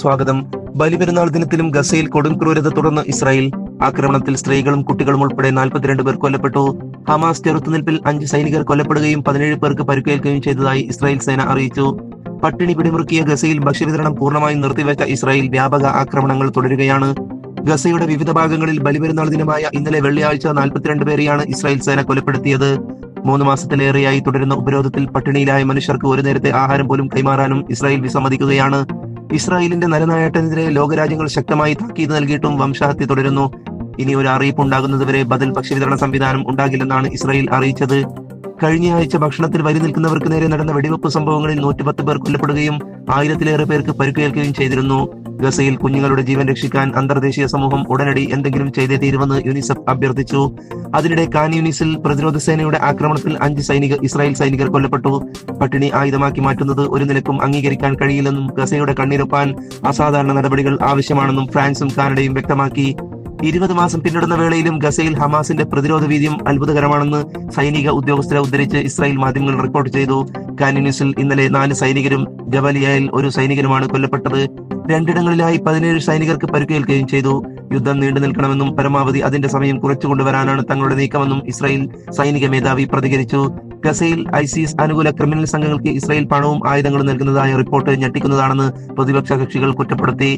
സ്വാഗതം. ബലിപെരുന്നാൾ ദിനത്തിലും ഗസയിൽ കൊടും ക്രൂരത തുടർന്ന് ഇസ്രായേൽ ആക്രമണത്തിൽ സ്ത്രീകളും കുട്ടികളും ഉൾപ്പെടെ 42 പേർ കൊല്ലപ്പെട്ടു. ഹമാസ് ചെറുത്തുനിൽപ്പിൽ 5 സൈനികർ കൊല്ലപ്പെടുകയും 17 പേർക്ക് പരിക്കേൽക്കുകയും ചെയ്തതായി ഇസ്രായേൽ സേന അറിയിച്ചു. പട്ടിണി പിടിമുറുക്കിയ ഗസയിൽ ഭക്ഷ്യവിതരണം പൂർണ്ണമായും നിർത്തിവെച്ച ഇസ്രായേൽ വ്യാപക ആക്രമണങ്ങൾ തുടരുകയാണ്. ഗസയുടെ വിവിധ ഭാഗങ്ങളിൽ ബലിപെരുന്നാൾ ദിനമായ ഇന്നലെ വെള്ളിയാഴ്ച 42 പേരെയാണ് ഇസ്രായേൽ സേന കൊലപ്പെടുത്തിയത്. 3 മാസത്തിലേറെയായി തുടരുന്ന ഉപരോധത്തിൽ പട്ടിണിയിലായ മനുഷ്യർക്ക് ഒരു നേരത്തെ ആഹാരം പോലും കൈമാറാനും ഇസ്രായേൽ വിസമ്മതിക്കുകയാണ്. ഇസ്രായേലിന്റെ നരനായട്ടിനെതിരെ ലോകരാജ്യങ്ങൾ ശക്തമായി താക്കീത് നൽകിയിട്ടും വംശഹത്യ തുടരുന്നു. ഇനി ഒരു അറിയിപ്പ് ഉണ്ടാകുന്നതുവരെ ബദൽ ഭക്ഷ്യവിതരണ സംവിധാനം ഉണ്ടാകില്ലെന്നാണ് ഇസ്രായേൽ അറിയിച്ചത്. കഴിഞ്ഞയാഴ്ച ഭക്ഷണത്തിൽ വരി നിൽക്കുന്നവർക്ക് നേരെ നടന്ന വെടിവെപ്പ് സംഭവങ്ങളിൽ 110 പേർ കൊല്ലപ്പെടുകയും 1000-ലേറെ പേർക്ക് പരിക്കേൽക്കുകയും ചെയ്തിരുന്നു. ഗസയിൽ കുഞ്ഞുങ്ങളുടെ ജീവൻ രക്ഷിക്കാൻ അന്തർദേശീയ സമൂഹം ഉടനടി എന്തെങ്കിലും ചെയ്തേ തീരുമെന്ന് യുനിസെഫ് അഭ്യർത്ഥിച്ചു. അതിനിടെ കാൻ യൂനിസിൽ പ്രതിരോധ സേനയുടെ ആക്രമണത്തിൽ 5 ഇസ്രായേൽ സൈനികർ കൊല്ലപ്പെട്ടു. പട്ടിണി ആയുധമാക്കി മാറ്റുന്നത് ഒരു നിലക്കും അംഗീകരിക്കാൻ കഴിയില്ലെന്നും ഗസയുടെ കണ്ണീരൊപ്പാൻ അസാധാരണ നടപടികൾ ആവശ്യമാണെന്നും ഫ്രാൻസും കാനഡയും വ്യക്തമാക്കി. 20 മാസം പിന്നിടുന്ന വേളയിലും ഗസയിൽ ഹമാസിന്റെ പ്രതിരോധ വീര്യം അത്ഭുതകരമാണെന്ന് സൈനിക ഉദ്യോഗസ്ഥരെ ഉദ്ധരിച്ച് ഇസ്രായേൽ മാധ്യമങ്ങൾ റിപ്പോർട്ട് ചെയ്തു. കാൻ യൂനിസിൽ ഇന്നലെ 4 സൈനികരും ജബലിയയിൽ 1 സൈനികനുമാണ് കൊല്ലപ്പെട്ടത്. 2 ഇടങ്ങളിലായി 17 സൈനികർക്ക് പരിക്കേൽക്കുകയും ചെയ്തു. യുദ്ധം നീണ്ടു നിൽക്കണമെന്നും പരമാവധി അതിന്റെ സമയം കുറച്ചു കൊണ്ടുവരാനാണ് തങ്ങളുടെ നീക്കമെന്നും ഇസ്രായേൽ സൈനിക മേധാവി പ്രതികരിച്ചു. ഗസയിൽ ഐസിസ് അനുകൂല ക്രിമിനൽ സംഘങ്ങൾക്ക് ഇസ്രായേൽ പണവും ആയുധങ്ങളും നൽകുന്നതായ റിപ്പോർട്ട് ഞെട്ടിക്കുന്നതാണെന്ന് പ്രതിപക്ഷ കക്ഷികൾ കുറ്റപ്പെടുത്തി.